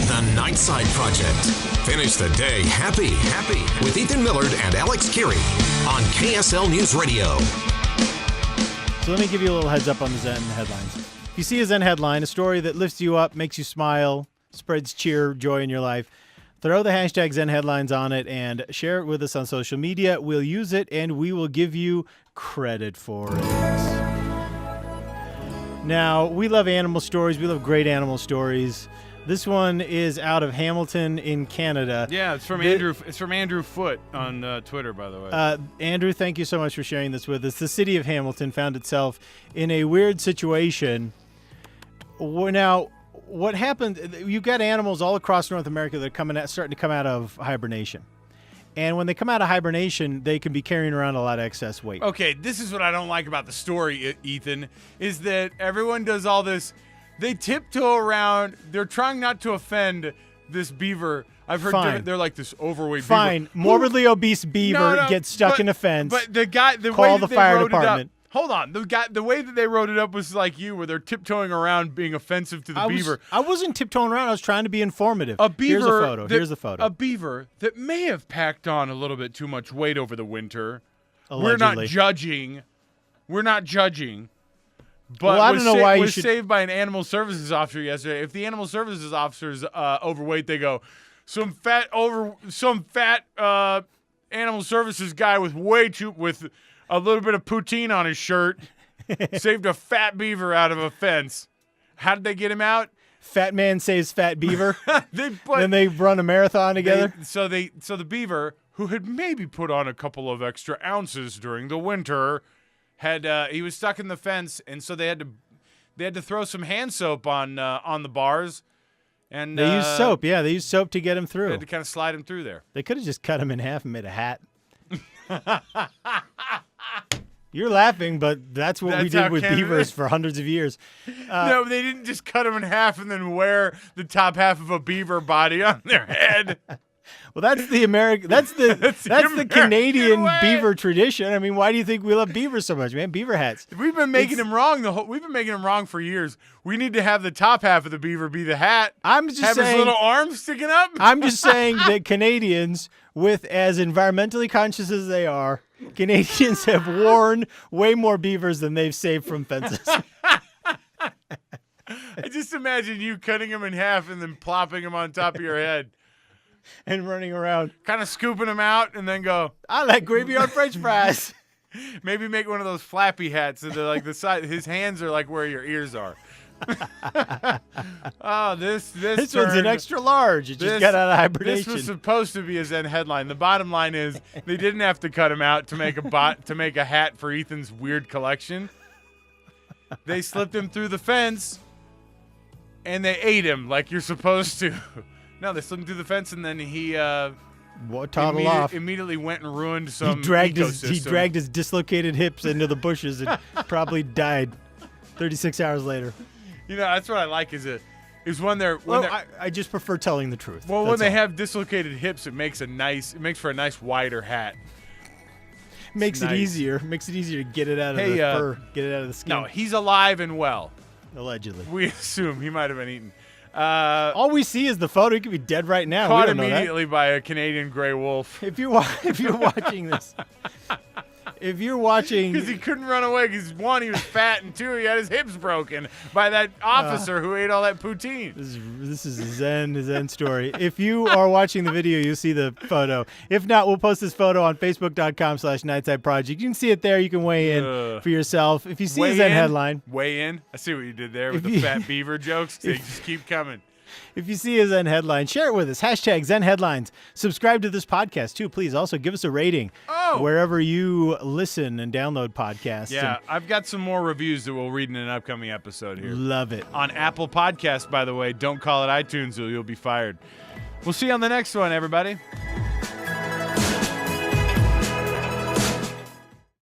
The Nightside Project. Finish the day happy with Ethan Millard and Alex Kirry on KSL News Radio. So let me give you a little heads up on the Zen Headlines. If you see a Zen headline, a story that lifts you up, makes you smile, spreads cheer, joy in your life, throw the hashtag Zen Headlines on it and share it with us on social media. We'll use it and we will give you credit for it. Now, we love animal stories. We love great animal stories. This one is out of Hamilton in Canada. Yeah, it's from Andrew. It's from Andrew Foote on Twitter, by the way. Andrew, thank you so much for sharing this with us. The city of Hamilton found itself in a weird situation. Now, what happened? You've got animals all across North America that are starting to come out of hibernation, and when they come out of hibernation, they can be carrying around a lot of excess weight. Okay, this is what I don't like about the story, Ethan, is that everyone does all this. They tiptoe around. They're trying not to offend this beaver. I've heard they're like this overweight beaver. Fine. Morbidly obese beaver gets stuck in a fence. But the guy, the call way the that fire they wrote department. It up, hold on. The way that they wrote it up was like you, where they're tiptoeing around being offensive to the beaver. I wasn't tiptoeing around. I was trying to be informative. A beaver. Here's a photo. A beaver that may have packed on a little bit too much weight over the winter. Allegedly. We're not judging. But I don't know why was saved by an animal services officer yesterday. If the animal services officer's overweight, they go, some fat animal services guy with with a little bit of poutine on his shirt saved a fat beaver out of a fence. How did they get him out? Fat man saves fat beaver. Then they run a marathon together. So the beaver, who had maybe put on a couple of extra ounces during the winter, he was stuck in the fence, and so they had to throw some hand soap on the bars, and they used soap. Yeah, they used soap to get him through. They had to kind of slide him through there. They could have just cut him in half and made a hat. You're laughing, but that's what we did with beavers for hundreds of years. No, they didn't just cut him in half and then wear the top half of a beaver body on their head. Well, that's the American. That's the Canadian beaver tradition. I mean, why do you think we love beavers so much, man? Beaver hats. We've been making him wrong. We've been making him wrong for years. We need to have the top half of the beaver be the hat. I'm just saying, have his little arms sticking up. I'm just saying that Canadians, with as environmentally conscious as they are, Canadians have worn way more beavers than they've saved from fences. I just imagine you cutting him in half and then plopping him on top of your head. And running around. Kind of scooping them out and then go, I like gravy on French fries. Maybe make one of those flappy hats so they're like the side. His hands are like where your ears are. Oh, this one's an extra large. It just got out of hibernation. This was supposed to be a Zen headline. The bottom line is they didn't have to cut him out to make a hat for Ethan's weird collection. They slipped him through the fence and they ate him like you're supposed to. No, they slipped him through the fence, and then he immediately went and ruined some ecosystem. He dragged his dislocated hips into the bushes and probably died 36 hours later. You know, that's what I like is when they're I just prefer telling the truth. Well, when they have dislocated hips, it makes for a nice wider hat. Makes it easier to get it out of the fur, get it out of the skin. No, he's alive and well. Allegedly. We assume he might have been eaten. All we see is the photo. He could be dead right now. Caught we don't immediately know that. by a Canadian gray wolf. If you're watching this, because he couldn't run away because one, he was fat, and two, he had his hips broken by that officer who ate all that poutine. This is a Zen story. If you are watching the video, you'll see the photo. If not, we'll post this photo on Facebook.com/Nightside Project. You can see it there. You can weigh in for yourself. If you see a Zen headline, weigh in. I see what you did there with the fat beaver jokes. They just keep coming. If you see a Zen headline, share it with us. Hashtag Zen Headlines. Subscribe to this podcast, too. Please also give us a rating wherever you listen and download podcasts. Yeah, I've got some more reviews that we'll read in an upcoming episode here. Love it. On Apple Podcasts, by the way. Don't call it iTunes or you'll be fired. We'll see you on the next one, everybody.